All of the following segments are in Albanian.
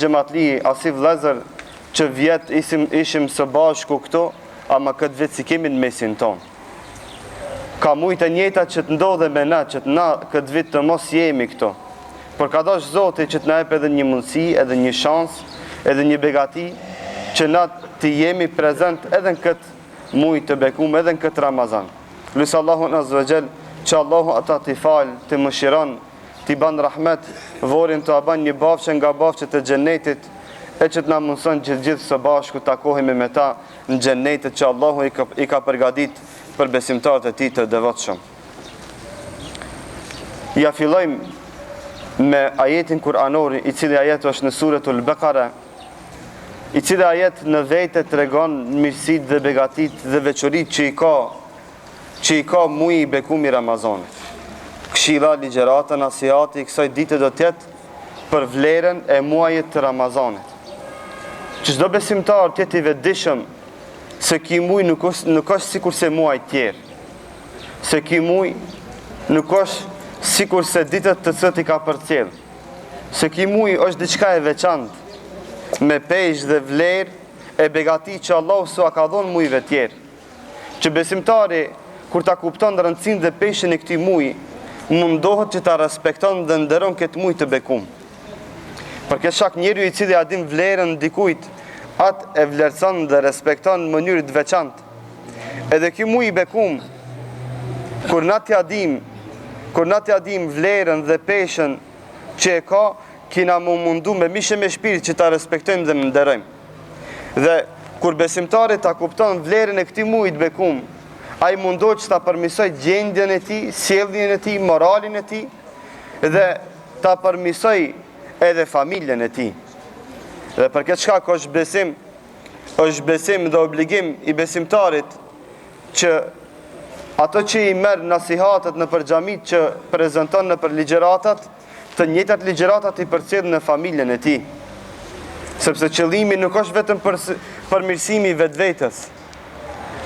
Xhamatli, asi vëllezër që vjet ishim së bashku këtu, ama këtë vit si kemi në mesin ton. Ka mujtë e njëjta që të ndodhe me na, që të na këtë vit të mos jemi këtu. Por ka dash Zoti që të na jep edhe një mundësi, edhe një shans, edhe një begati që na të jemi prezent edhe në këtë muaj të bekuar, edhe në këtë Ramazan. Lusë Allahun azza wa jall që Allahu ata t'i falë, t'i mëshiron, t'i ban rahmet, vorin të aban një bafqe nga bafqet e xhennetit, e që t'na mundson gjithë së bashku takohemi me ta në xhennetit që Allahu i ka përgatit për besimtarët e tij të devotshëm. Ja fillojmë me ajetin kuranor, i cili ajet është në Suratul Baqara, i cili ajet në vete tregon mirësitë dhe begatitë dhe veçoritë që i ka muaji i bekuar i Ramazanit. Këshilla, ligjërata, nasihati i kësaj dite do të jetë për vlerën e muajit të Ramazanit. Që çdo besimtar të jetë i vetëdijshëm se ky muaj nuk është sikur se muajt tjerë. Se ky muaj nuk është sikur se ditët të cilat i ka përcjell. Se ky muaj është diçka e veçantë, me peshë dhe vlerë e begati që Allahu s'ua ka dhënë muajve tjerë. Që besimtari kur ta kupton rëndësinë dhe peshën e këtij muaji, mundohet që ta respekton dhe nderon këtë muaj të bekuar. Për këtë shkak njeriu i cili a din vlerën dikujt, atë e vlerëson dhe respekton në mënyrë të veçantë. Edhe ky muaj i bekuar, kur na t'ja dim vlerën dhe peshën që e ka, kina më mundu me mishe me shpirt që ta respektojmë dhe më nderojmë. Dhe kur besimtari ta kupton vlerën e këtij muaji të bekuar, ai mundohet që ta përmirësoj gjendjen e tij, sjelljen e tij, moralin e tij dhe ta përmirësoj edhe familjen e tij. Dhe për këtë shkak është besim dhe obligim i besimtarit që ato që i merr nasihatet në për xhamit që prezanton në për ligjëratat, të njëjtat ligjëratat i përcjell në familjen e tij. Sepse qëllimi nuk është vetëm përmirësimi i vetvetes.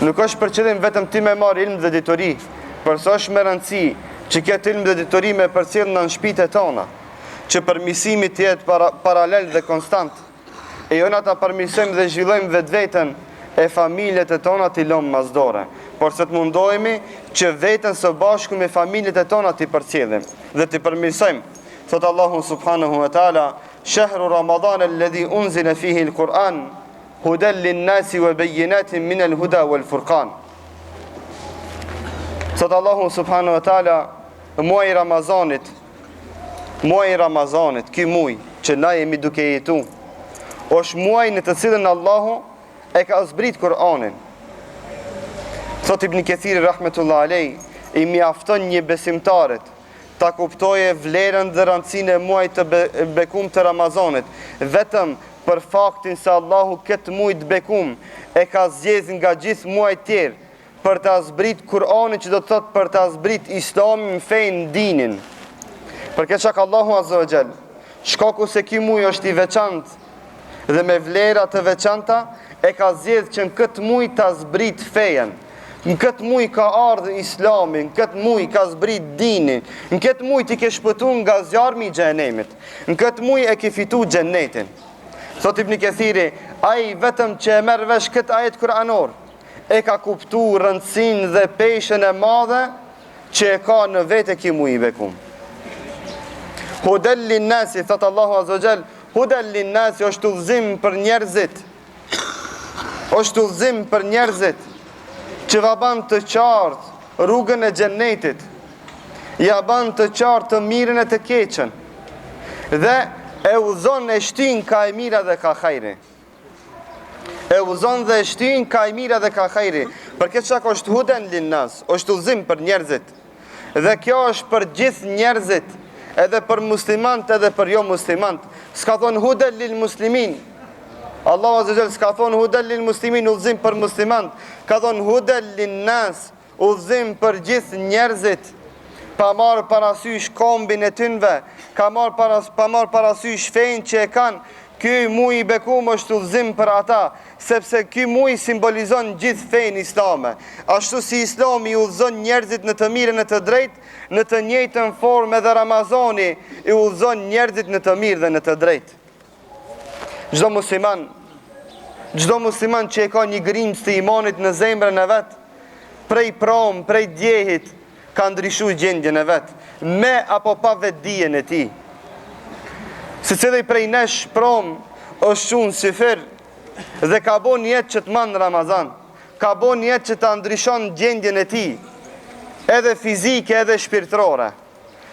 Nuk është për qëllim vetëm ti me marrë ilm dhe ditori, përse është me rëndësi që këtë ilm dhe ditori me përcjell në shtëpitë tona, që përmirësimi të jetë paralel dhe konstant, e jo na ta përmirësojmë dhe zhvillojmë vetveten e familjet e tona t'i lëmë masdore, por se të mundohemi që veten së bashku me familjet e tona t'i përcjellim dhe t'i përmirësojmë. Thot Allahu subhanahu wa taala: "Shahru Ramadan alladhi unzila fihi al-Quran hudan lin-nasi wa bayyinatin min al-huda wal-furqan." Thot Allahu subhanahu wa taala, muaji i Ramazanit, ky muaj që na jemi duke jetu, është muaj në të cilën Allahu e ka zbrit Kur'anin. Thot Ibn Kathir rahmetullah alej, i mjafton një besimtarit ta kuptoje vlerën dhe rëndësinë e muajit të bekuar të Ramazanit, vetëm për faktin se Allahu këtë muaj të bekuar e ka zgjedhur nga gjithë muajt tjerë për ta zbrit Kur'anin, që do të thotë për ta zbrit Islamin, fenë, dinin. Për këtë shkak Allahu azza wa jall, shkaku se ky muaj është i veçantë dhe me vlera të veçanta, e ka zgjedhur që në këtë muaj ta zbrit fejen. Në këtë muaj ka ardhur Islami, në këtë muaj ka zbrit dini, në këtë muaj ti ke shpëtuar nga zjarmi i xhenemit, në këtë muaj e ke fituar xhennetin. Thot Ibn Kathiri, ai vetëm që e merr vesh këtë ajet kuranor, e ka kuptuar rëndësinë dhe peshën e madhe që e ka në vete ky muaj i bekuar. Hudan lin-nasi, thot Allahu azza wa jall, hudan lin-nasi është udhëzim për njerëzit. Është udhëzim për njerëzit që va ban të qartë rrugën e xhennetit, ja ban të qartë të mirën e të keqen, dhe e udhëzon e shtin ka e mira dhe ka hajri. E udhëzon dhe e shtin ka e mira dhe ka hajri. Për këtë çka është hudan lin-nas, është udhëzim për njerëzit. Dhe kjo është për gjithë njerëzit, edhe për muslimant edhe për jo muslimant. S'ka thonë hudan lil muslimin. Allahu azza wa jall s'ka thonë hudan lil muslimin, udhëzim për muslimant. Ka thonë hudan lin-nas, udhëzim për gjithë njerëzit. Pa marrë parasysh kombin e tynve, pa marrë parasysh fenë që e kanë. Ky muaj i bekuar është udhëzim për ata, sepse ky muaj simbolizon gjithë fenë islame. Ashtu si Islami udhëzon njerëzit në të mirën e të drejtë, në të njëjtën formë edhe Ramazani i udhëzon njerëzit në të mirë dhe në të drejtë. Çdo musliman që e ka një grimës të imanit në zemrën e vet, prej prom, prej djehit, ka ndryshuar gjendjen e vet, me apo pa vetdijen e tij. Secili prej nesh prom është shumë sifir dhe ka bo një jetë që të manë Ramazan, ka bo një jetë që të ndryshon gjendjen e tij, edhe fizike edhe shpirtërore.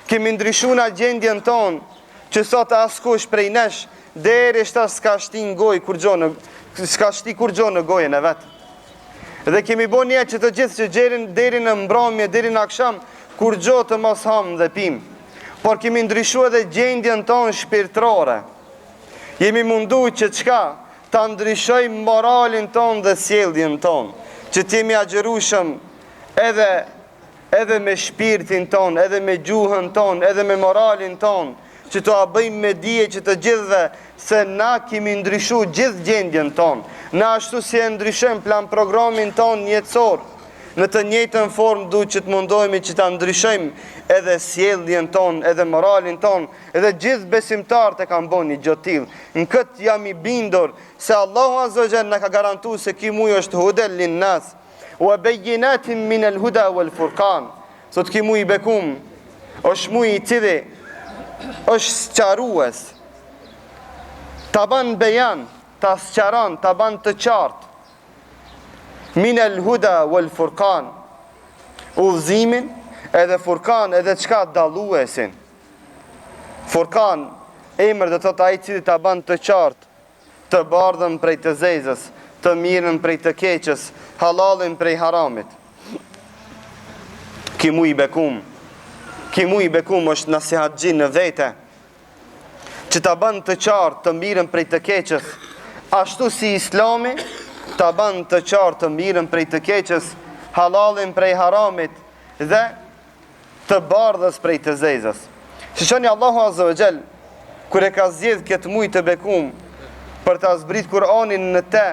Kemi ndryshuar në gjendjen tonë që sot askush prej nesh deri shta s'ka shti kur gjo në gojën e vetë. Dhe kemi bo një që të gjithë që gjerin deri në mbrëmje, deri në akşam, kur gjo të mos ham dhe pim. Por kemi ndryshu edhe gjendjen tonë shpirtërore. Jemi mundu që qka ta ndryshoj moralin tonë dhe sjelljen tonë, që t'jemi agjerushëm edhe me shpirtin tonë, edhe me gjuhën tonë, edhe me moralin tonë, që të bëjmë me dije që të gjithve se na kemi ndryshu gjithë gjendjen tonë. Na ashtu si e ndryshojmë plan programin tonë jetësor, në të njëjtën formë duhet që të mundohemi që ta ndryshojmë edhe sjelljen tonë, edhe moralin tonë, edhe gjithë besimtarët e kanë bënë një gjë të tillë. Në këtë jam i bindur se Allahu Azza wa Jalla na ka garantuar se ky muaj është hudel linnas wa bayyinatin min al-huda wal furqan. Sot ky muaj i bekum është muaj i cili është sqarues, ta ban bejan, ta sqaron, ta ban të qartë, min el huda wal furqan, udhëzimin edhe furqan edhe çka dalluesin. Furqan, emër do thotë ai i cili ta ban të qartë, të bardhën prej të zezës, të mirën prej të keqës, halalin prej haramit. Ki muaj i bekum është nasihatxhi në vete, që ta ban të qartë të mirën prej të keqës, ashtu si Islami ta ban të qartë të mirën prej të keqës, halalin prej haramit dhe të bardhës prej të zezës. Shishoni Allahu Azza wa Jall, kur e ka zgjedh këtë muaj të bekum për ta zbrit Kur'anin në te,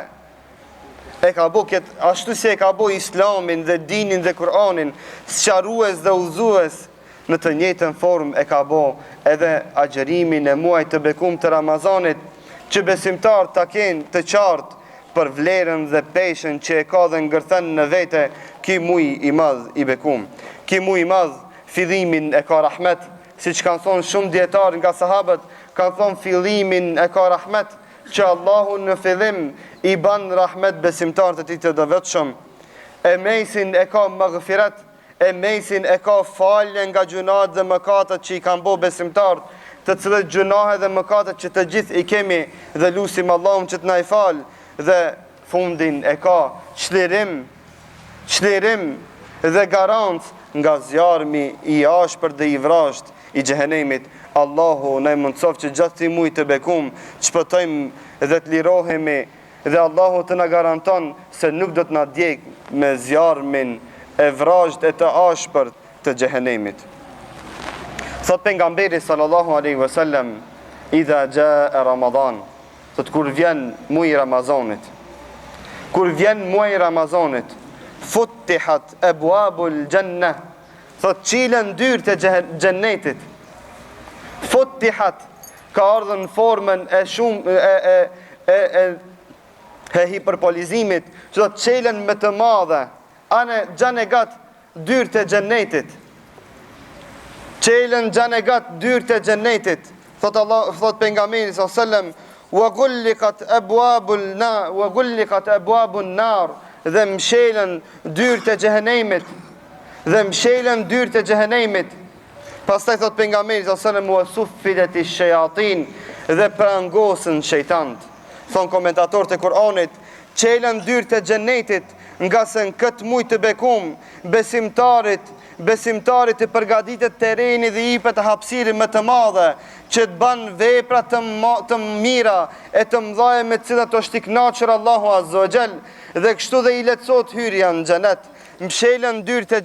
e ka bo këtë, ashtu si e ka bo Islamin dhe dinin dhe Kur'anin, sqarues dhe udhëzues, në të njëjtën formë e ka bo edhe agjerimin e muajit të bekum të Ramazanit, që besimtar ta kenë të qartë për vlerën dhe peshen që e ka dhe ngërthen në vete ki muaj i madh i bekum. Ki muaj i madh fillimin e ka rahmet, siç kanë thonë shumë dietar nga sahabët, kanë thonë fillimin e ka rahmet, që Allahu në fillim i ban rahmet besimtarët e tij të devotshëm. E mesin e ka maghfirat, e mesin e ka falje nga gjunat dhe mëkatet që i kanë bo besimtarët, të cilët gjunahe dhe mëkatet që të gjithë i kemi dhe lusim Allahum që të na i falë, dhe fundin e ka çlirim dhe garancë nga zjarmi i ashpër dhe i vrasht i xhehenemit. Allahu na mundsof që gjatë këtij muaji të bekum shpëtojmë dhe të lirohemi, dhe Allahu të na garanton se nuk do të na djeg me zjarmin e vrasht e të ashpër të xhehenemit. Thot pejgamberi sallallahu alaihi wasallam, idha jaa Ramadan, thot kur vjen muaji i Ramazanit, futtihat abwabul jannah, thot qilen dyert e xhennetit. Futtihat ka ardhur në formën e shumë e hiperbolizimit, që do të qilen me të madhe, anë xhanegat dyert e xhennetit. Qelen xhanegat dyert e xhennetit. Thot pejgamberi sallallahu alaihi wasallam, wa gulliqat abwabun nar, dhe mshelen dyert e xhehenemit. Pastaj thot pejgamberi sallallahu alaihi wasallam, wa suffilatish shayatin, dhe prangosën shejtant. Thon komentatorët e Kur'anit, qelen dyert e xhennetit, nga se në këtë muaj të bekum besimtarit të përgatitet terreni dhe i jepet hapësirë më të madhe që të ban vepra të mira e të mëdha me të cilat është i kënaqur Allahu Azza wa Jall, dhe kështu dhe i lehtësohet hyrja në xhenet. Mshelen dyert e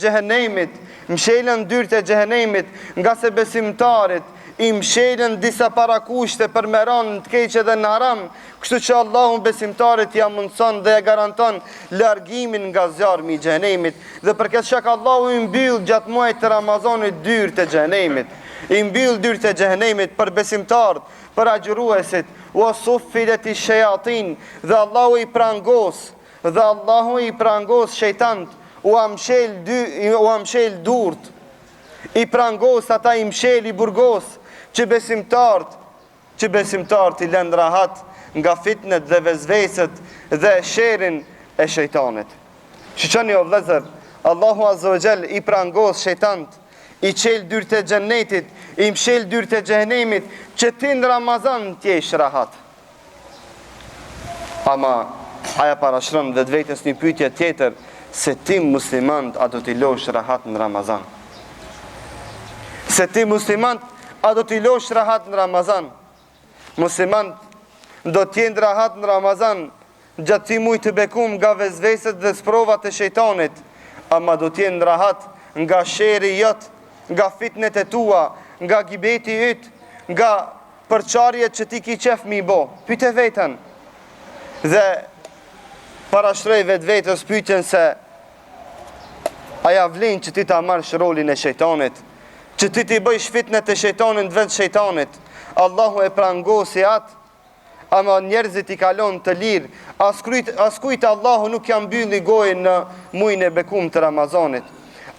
xhehenemit, nga se besimtarit i mshelen disa parakushte për me ranë të keqe dhe në haram, kështu që Allahu besimtarit ja mundson dhe ja garanton largimin nga zjarmi i xhenemit. Dhe për këtë shkak Allahu i mbyll gjatë muajit të Ramazanit dyert e xhenemit. I mbyll dyert e xhenemit për besimtarët, për agjëruesit, wa suffilet i shayatin, dhe Allahu i prangos shejtant, u amshel durt, i prangos ata i mshel i burgos, që besimtarët i lënë rahat nga fitnet dhe vezveset dhe sherin e shejtanit. Shiqoni o vëllezër, Allahu Azza wa Jall i prangos shejtant, i qel dyrt e xhennetit, i mshel dyrt e xhenemit, që ti në Ramazan t'jesh rahat. Ama aja parashron dhe vetës një pyetje tjetër, se ti muslimant a do t'i losh rahat në Ramazan? Se ti muslimant a do t'i losh rahat në Ramazan? Muslimant do t'jenë rahat në Ramazan gjatë ti mujtë të bekum nga vezveset dhe sprovat e shejtanit, ama do t'jenë rahat nga sheri jot, nga fitnet e tua, nga gibeti yt, nga përçarjet që ti ki qef mi bo. Pyte vetën dhe parashtrej vetës pyetjen se aja vlen që ti ta marrësh rolin e shejtanit, që ti bëjsh fitnet e shejtanit në vend shejtanit. Allahu e prangosi atë, ama njerëzit i kalon të lirë, askujt Allahu nuk janë mbylli gojën në muajin e bekum të Ramazanit.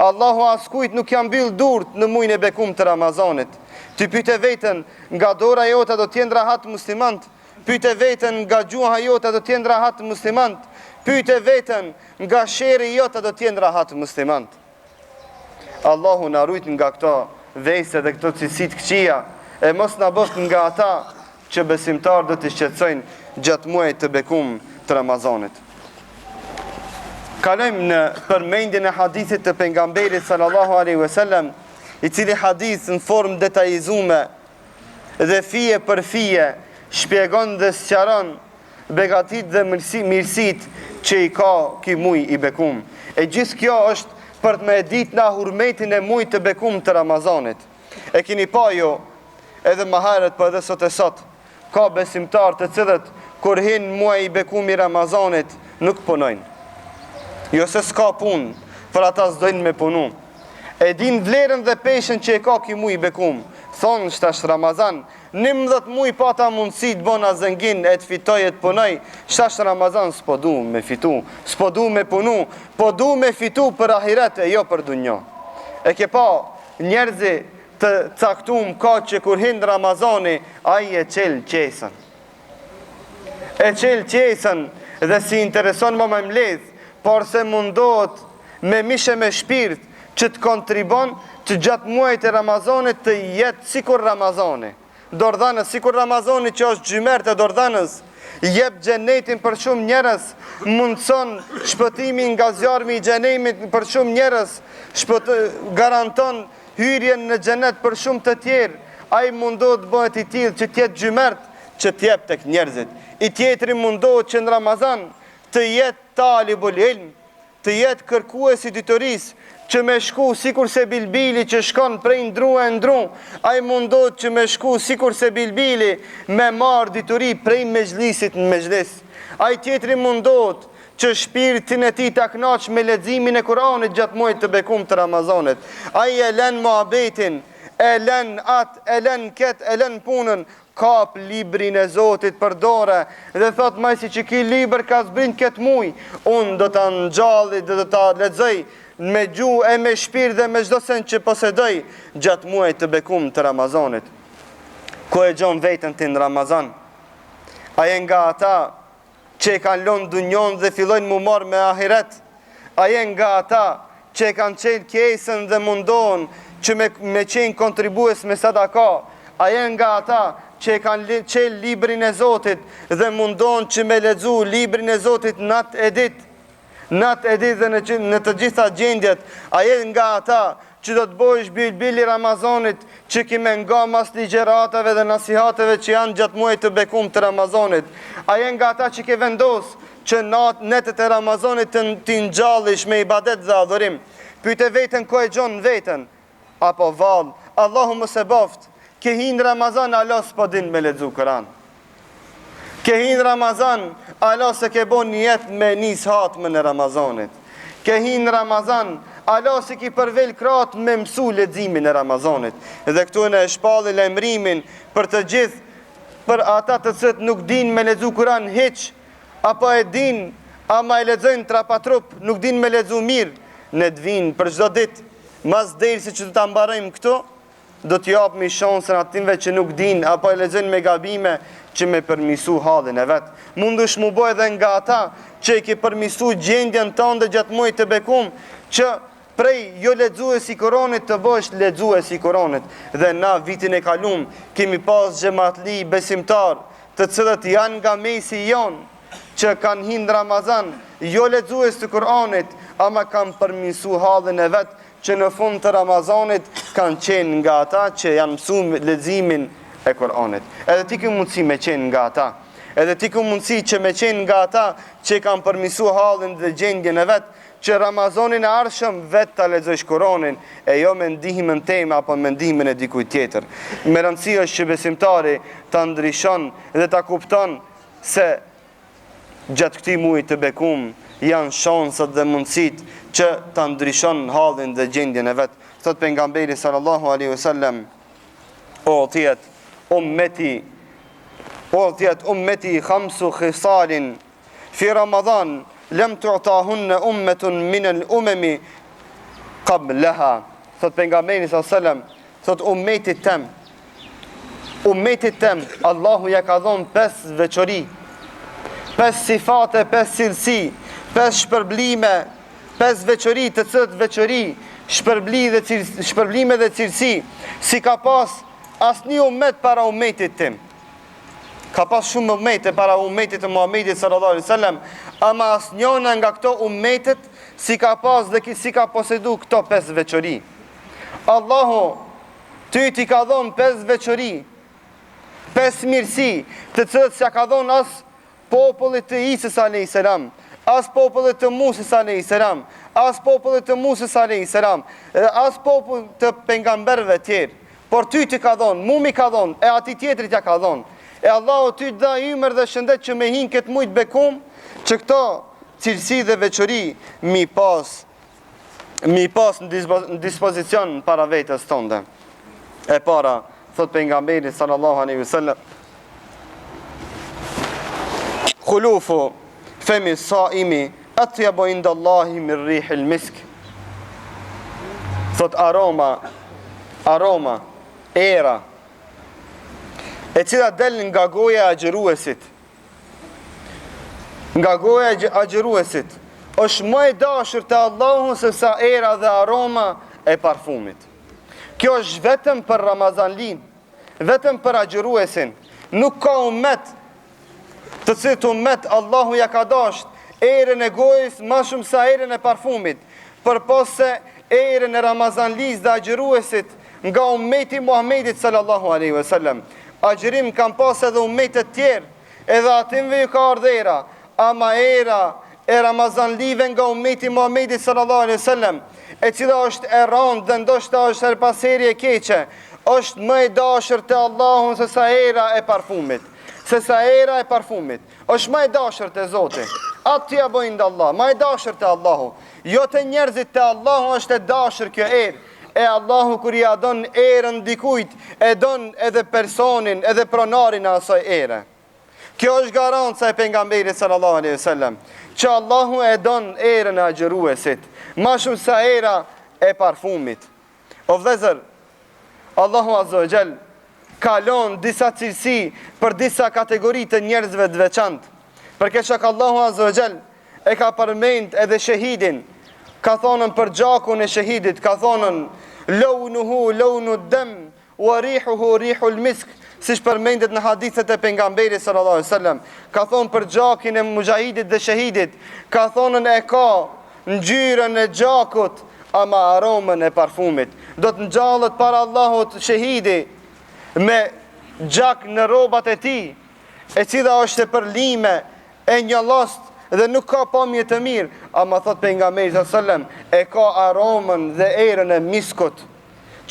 Allahu askujt nuk janë mbyll durt në muajin e bekum të Ramazanit. Ti pyete veten, nga dora jote do t'jenë rahat muslimant? Pyete veten, nga gjuha jote do t'jenë rahat muslimant? Pyete veten, nga sheri jote do t'jenë rahat muslimant? Allahu na rujt nga këto vejse dhe këto cilësit këqija, e mos na bëft nga ata që besimtar do të shqetësojnë gjatë muajit të bekum të Ramazanit. Kalojmë në përmendjen e hadithit të pejgamberit sallallahu alaihi wasallam, i cili hadith në formë detajizuar dhe fije për fije shpjegon dhe sqaron begatit dhe mirësit që i ka ky muaj i bekum. E gjithë kjo është për të më ditë na hurmetin e muajit të bekum të Ramazanit. E keni pa jo, edhe më herët për edhe sot, ka besimtar të cilët kur hin muaj i bekum i Ramazanit nuk punojnë. Jo se s'ka punë, për ata s'dojnë me punu. E din vlerën dhe peshen që e ka ky muaj i bekum. Thonë shtash Ramazan, 19 muaj pa ta mundësi të bona zëngin e të fitoj e të punoj, shtash Ramazan s'po du me fitu, s'po du me punu, po du me fitu për ahiret e jo për dunjo. E ke pa njerëzi të caktum ka që kur hind Ramazani, ai e qel qesën. E qel qesën dhe si intereson më mledh, por se mundohet me mishe me shpirt që të kontribon që gjatë muajit e Ramazanit të jetë sikur Ramazani. Dordhanës, sikur Ramazani që është gjymer të dordhanës, jep xhenetin për shumë njerëz, mundson shpëtimin nga zjarmi i xhenemit për shumë njerëz, garanton hyrjen në xhenet për shumë të tjerë. Ai mundohet bëhet i tillë që të jetë gjymert, që të jep tek njerëzit. I tjetri mundohet që në Ramazan të jetë talibul ilm, të jetë kërkues i ditorisë, që me shku sikur se bilbili që shkon prej ndrua e ndru, ai mundohet që me shku sikur se bilbili me marr ditori prej mezhlisit në mezhlis. Ai tjetri mundohet që shpirtin e tij ta kënaq me leximin e Kuranit gjatë muajit të bekum të Ramazanit. Ai e lën muhabetin, e lën atë, e lën këtë, e lën punën, kap librin e Zotit për dore dhe thot majsi që ki libër ka zbrin këtë muj, unë do të ngjalli dhe do të lexoj me gjuhë e me shpirt dhe me çdo sen që posedoj gjatë muajit të bekum të Ramazanit. Ku e gjon veten ti në Ramazan? A je nga ata që e kanë lënë dunjon dhe fillojnë mu marr me ahiret? A je nga ata që e kanë qenë kjesën dhe mundohen që me qenë kontribues me sadaka? A je nga ata që e kanë qenë librin e Zotit dhe mundon që me lexu librin e Zotit natë e ditë dhe në të gjitha gjendjet? A je nga ata që do të bojsh bilbili Ramazanit që kime nga mas ligjeratave dhe nasihateve që janë gjatë muajit të bekum të Ramazanit? A je nga ata që ke vendos që netët e Ramazanit të ngjallish me ibadet dhe adhurim? Pyete veten ku e gjon veten? Apo vallë, Allahu mos e boft, ke hinë Ramazan, Allah s'po din me lexu Kur'an. Ke hinë Ramazan, Allah se ke bon një jetë me nis hatmën e Ramazanit. Ke hinë Ramazan, Allah se ki përvel kratë me mësu leximin e Ramazanit. Dhe këtu në e shpalli lajmërimin për të gjithë për ata të cilët nuk din me lexu Kur'an hiç, apo e din, ama e lexojnë trapatrup, nuk din me lexu mirë, ne të vinë për çdo ditë, mas derisi që të ta mbarojmë këto, do të japmi shansën atyve që nuk din, apo e lexojnë me gabime, që me përmisu hallin e vetë. Mundush mu boj edhe nga ata që i ke përmisu gjendjen tënde gjatë muajit të bekum, që prej jo lexues i Kuranit të bësh lexues i Kuranit. Dhe na vitin e kalum kemi pas xhamatli besimtar, të cilët janë nga mesi jon, që kanë hinë Ramazan, jo lexues të Kuranit, ama kanë përmisu hallin e vetë, që në fund të Ramazanit kanë qenë nga ata që janë mësuar leximin e Kuranit. Edhe ti ke mundësi me qenë nga ata. Edhe ti ke mundësi që me qenë nga ata që kanë përmisu hallin dhe gjendjen e vetë, që Ramazanin e ardhshëm vetë ta lexosh Kuranin, e jo me ndihmën time apo me ndihmën e dikujt tjetër. Me rëndësi është që besimtari ta ndryshon dhe ta kupton se gjatë këtij muaji të bekum janë shansat dhe mundësit që ta ndryshon hallin dhe gjendjen e vetë. Thot pejgamberi sallallahu alaihi wasallam, o ummeti khamsu khisalin fi Ramadan lem tu'tahunna ummetun min al-umami qablaha. Thot pejgamberi sallallahu alaihi wasallam, thot ummetit tem, Allahu ja ka dhënë 5 veçori, 5 sifate, 5 cilësi, 5 shpërblime, 5 veçori, të cilët veçori, shpërblime dhe cilësi, si ka pas asnjë ummet para ummetit tim. Ka pas shumë ummete para ummetit të Muhamedit sallallahu alaihi wasallam, ama asnjëna nga këto ummetet si ka pas dhe si ka posedu këto 5 veçori. Allahu ty ti ka dhënë 5 veçori, 5 mirësi, të cilët s'ja ka dhënë as popullit të Isës alayhis salam, as popullit të Musës alayhis salam, as popullit të Musës alayhis salam, as popullit të pejgamberëve tjerë. Por ty ti ka dhënë, mu mi ka dhënë, e ati tjetrit ja ka dhënë. E Allahu ty të dha ymër dhe shëndet që me hinë këtë mujt bekum, që këto cilësi dhe veçori mi pas në dispozicion para vetës tënde. E para, thot pejgamberi sallallahu alaihi wasallam, khulufu femi saimi atyabu inda Allahi min rihil misk. Thot aroma, era, e cila del nga goja e agjëruesit. Nga goja e agjëruesit është më e dashur te Allahu se sa era dhe aroma e parfumit. Kjo është vetëm për Ramazanlin, vetëm për agjëruesin. Nuk ka ummet të cilët ummet Allahu ja ka dashur erën e gojës më shumë se erën e parfumit, përpose erën e Ramazanlis dhe agjëruesit nga ummeti Muhamedit sallallahu alaihi wasallam. Agjërim kanë pas edhe ummetet tjerë, edhe atyve ju ka ardhera, ama era e Ramazanlive nga ummeti Muhamedit sallallahu alaihi wasallam, e cila është e rëndë dhe ndoshta është her pas heri e keqe, është më e dashur te Allahu se sa era e parfumit. Është më e dashur te Zoti. Aty ja bojnë dhe Allah, më e dashur te Allahu. Jo te njerëzit, te Allahu është e dashur kjo erë. E Allahu kur ja don erën dikujt, e don edhe personin, edhe pronarin e asaj ere. Kjo është garanca e pejgamberit sallallahu alaihi wasallam, që Allahu e don erën e agjëruesit, më shumë se era e parfumit. O vëllezër, Allahu azza wa jall kalon disa cilësi për disa kategori të njerëzve të veçantë. Përkësha Allahu azza wa jall e ka përmend edhe shahidin. Ka thonën për gjakun e shahidit, ka thonën launuhu launu dam wa rihuhu rihul misk, siç përmendet në hadithet e pejgamberit sallallahu alaihi wasallam. Ka thonë për gjakin e mujahidit dhe shahidit, ka thonën e ka ngjyrën e gjakut, ama aromën e parfumit. Do të ngjallet para Allahut shahidi me gjak në rrobat e tij, e cila është e përlime, e njollost, dhe nuk ka pamje të mirë, ama thot pejgamberi sallallahu alaihi wasallam, e ka aromën dhe erën e miskut,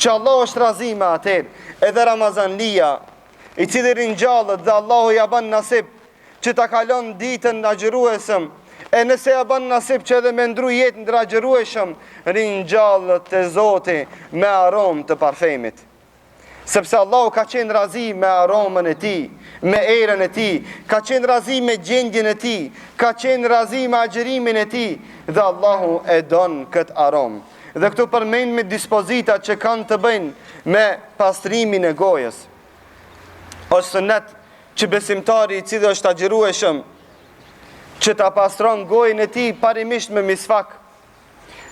që Allah është razi me atër. Edhe Ramazanlia, i cili ringjallët dhe Allahu ja bën nasib që ta kalon ditën agjëruesëm, e nëse ja bën nasib që edhe me ndru jetën ndër agjërueshëm, ringjallët te Zoti me aromë të parfemit. Sepse Allahu ka qenë razi me aromën e ti, me erën e ti, ka qenë razi me gjendjen e ti, ka qenë razi me agjerimin e ti, dhe Allahu e donë këtë aromë. Dhe këtu përmend me dispozita që kanë të bëjnë me pastrimin e gojës. Është sunet që besimtari i cili është agjërueshëm që ta pastron gojën e tij parimisht me misfak.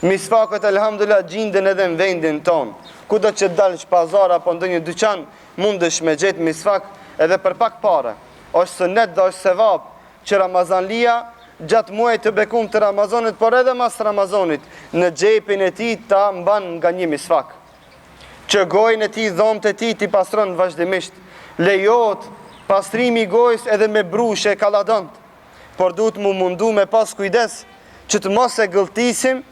Misfakët elhamdulillah gjenden edhe në vendin ton. Kudo që dalësh pazar apo ndonjë dyqan, mundesh me gjetë misfak edhe për pak parë. Është sunet dhe është sevap që Ramazanlia gjatë muajit të bekum të Ramazanit, por edhe mas Ramazanit, në xhepin e tij ta mban nga një misfak. Që gojën e tij, dhomët e tij ti pastron vazhdimisht. Lejohet pastrimi i gojës edhe me brushe kalladont, por duhet mu mundu me pas kujdes që të mos e gëlltisim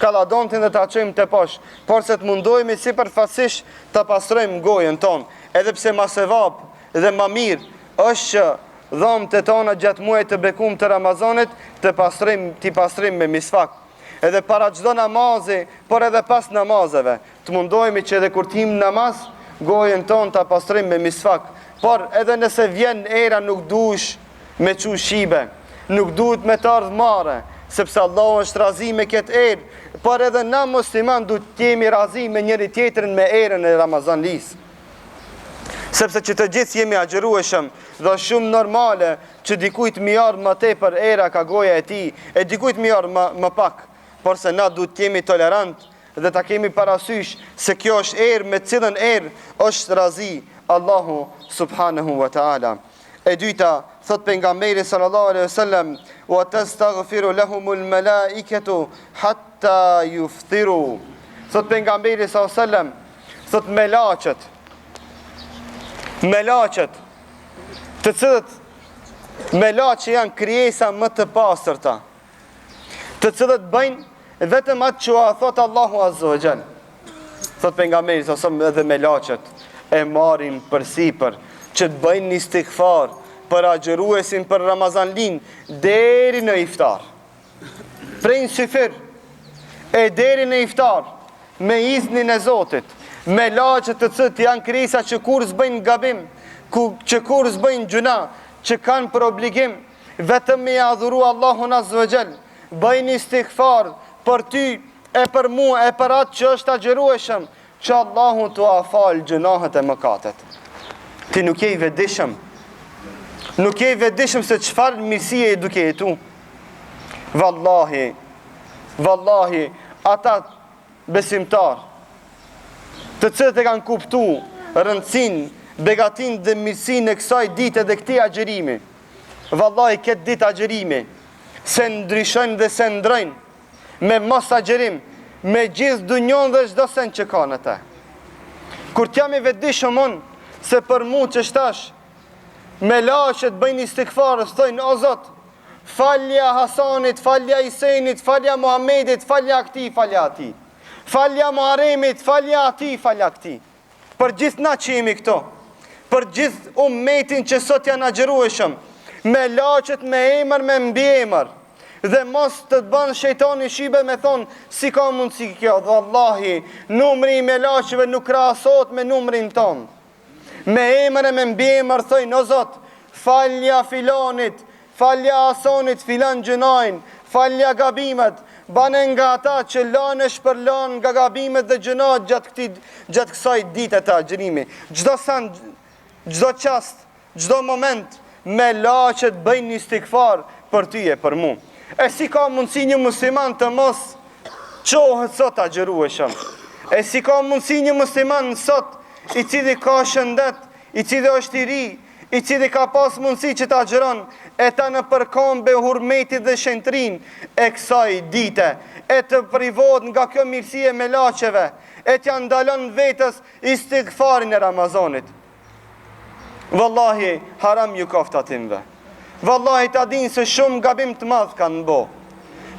kalladontin dhe ta çojmë te poshtë, por se të mundohemi sipërfaqësisht ta pastrojmë gojën tonë, edhe pse ma sevap dhe ma mirë është që dhomët e tona gjatë muajit të bekum të Ramazanit të pastrojmë me misfak. Edhe para çdo namazi, por edhe pas namazeve, të mundohemi që edhe kur tim namaz, gojën tonë ta pastrojmë me misfak. Por edhe nëse vjen era nuk duhesh me çu shibe, nuk duhet me të ardhë mare, sepse Allah është razi me këtë erë, por edhe na musliman duhet të jemi razi me njëri tjetrin me erën e Ramazanlis. Sepse që të gjithë jemi agjërueshëm dhe shumë normale që dikujt më ardh më tepër era ka goja e tij, e dikujt më ardh më pak, por se na duhet të jemi tolerant dhe ta kemi parasysh se kjo është erë me cilën erë është razi Allahu subhanahu wa ta'ala. E dyta, thot pejgamberi sallallahu alaihi wasallam, wa tastaghfiru lahumul malaikatu hatta yufthiru. Thot pejgamberi sallallahu alaihi wasallam, thot melaqet, të cilët melaqe janë krijesa më të pastërta, të cilët bëjnë vetëm atë që thot Allahu azza wa jall. Thot pejgamberi sallallahu alaihi wasallam, edhe melaqet e marrin përsipër që të bëjnë një istighfar për agjëruesin për Ramazanlin deri në iftar. Prej në syfir e deri në iftar, me iznin e Zotit, me laqët të cët janë krisa që kur s'bëjnë gabim, që kur s'bëjnë gjuna, që kanë për obligim, vetëm me adhuru Allahun azza wa jall, bëjnë istighfar për ty e për mu e për atë që është agjërueshëm, që Allahu të afal gjunahet e mëkatet. Ti nuk je i vetëdijshëm. Nuk je i vetëdijshëm se çfarë mirësie e duke jetu. Vallahi, ata besimtar, të cilët e kanë kuptu rëndësinë, begatin dhe mirësinë e kësaj dite dhe këtij agjërimi, vallahi këtë ditë agjërimi, se ndryshojnë dhe se ndrojnë me mos agjërim, me gjithë dunjon dhe çdo sen që kanë ata. Kur t'jam i vetëdijshëm unë, se për mu që shtash, me laqet bëjnë istighfarës, thojnë, o Zot, falja Hasanit, falja Isenit, falja Muhamedit, falja këti, falja ati. Falja Muharremit, falja ati, falja këti. Për gjithë na që jemi këto, për gjithë ummetin që sot janë agjërueshëm, me laqet me emër, me mbi emër, dhe mos të bën shejtani shibe me thonë, si ka mundësi kjo, dhe Wallahi, numri i me laqeve nuk krahasohet me numrin tonë. Me emër e me mbi emër thojnë, o Zot, falja filanit, falja Hasanit, filan gjunajnë, falja gabimet, bane nga ata që lanë e shpërlan nga gabimet dhe gjunat gjatë kësaj dite të agjërimi. Gjdo san, gjdo qast, gjdo moment, me laqet bëjnë një istighfar për ty e për mu. E si ka mundësi një musliman të mos qohët sot agjërueshëm? E si ka mundësi një musliman sot i cili ka shëndet, i cili është i ri, i cili ka pas mundësi që ta agjëron, e ta në përkombe hurmetit dhe shëntrin e kësaj dite, e të privot nga kjo mirësie me laqeve, e t'ja ndalon vetës istighfarin e Ramazanit. Wallahi, haram ju kofta timve. Wallahi ta din se shumë gabim të madh kanë bo.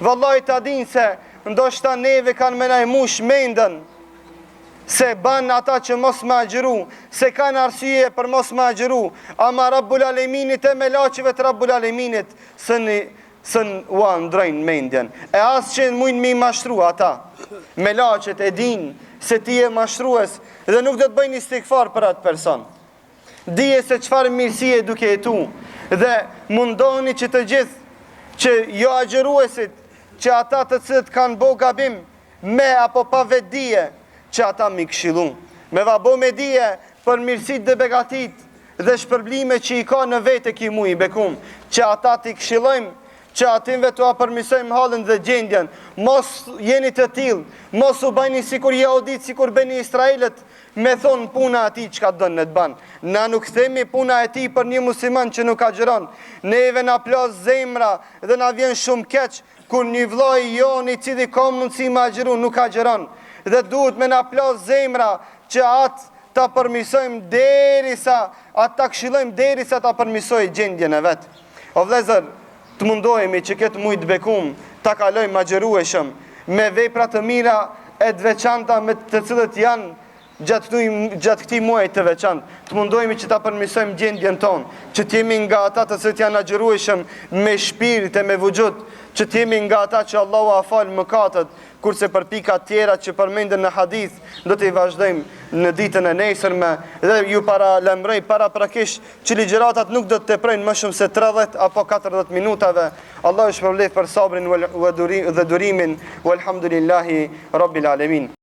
Wallahi ta din se ndoshta neve kanë me najmush mendën se ban ata që mos më agjëru, se kanë arsye për mos më agjëru, ama Rabbul Aleminit e me laqeve të Rabbul Aleminit sën u ndrojnë mendjen. E asë që mujnë mi mashtru ata, me laqet e din se ti je mashtrues dhe nuk do të bëjnë istikfar për atë person. Dije se çfarë mirësie duke jetu dhe mundohuni që të gjithë që jo agjeruesit, që ata të cilët kanë bo gabim me apo pa vetë dije, që ata mi këshilu. Me vabo me dije për mirësit dhe begatit dhe shpërblime që i ka në vete ki mu i bekum, që ata t'i këshilojmë, që atinve t'u apërmisojmë halën dhe gjendjen, mos jeni të tilë, mos u bajni sikur jehudit, sikur beni Israelet, me thonë puna ati që ka dënë në të banë. Na nuk themi puna e ti për një musliman që nuk agjeron. Neve na plas zemra dhe na vjen shumë keq, kur një vllai jon i cili ka mundësi me agjeru nuk agjeron. Dhe duhet me na plas zemra që atë ta përmisojmë derisa, atë ta këshillojmë derisa ta përmisojë gjendjen e vet. O vëllezër, të mundohemi që këtë mujt bekum ta kalojmë agjerueshëm me vepra të mira e të veçanta me të cilët janë gjatë këtij muaji të veçantë. Të mundohemi që ta përmirësojmë gjendjen tonë, që të jemi nga ata të cilët janë agjerueshëm me shpirt e me vujud, që të jemi nga ata që Allahu a fal mëkatet, kurse për pika tjera që përmenden në hadith do t'i vazhdojmë në ditën e nesërme dhe ju paralajmëroj paraprakisht që ligjëratat nuk do të teprojnë më shumë se 30 apo 40 minutave. Allahu shpërblet për sabrin dhe durimin, walhamdulillahi rabbil alamin.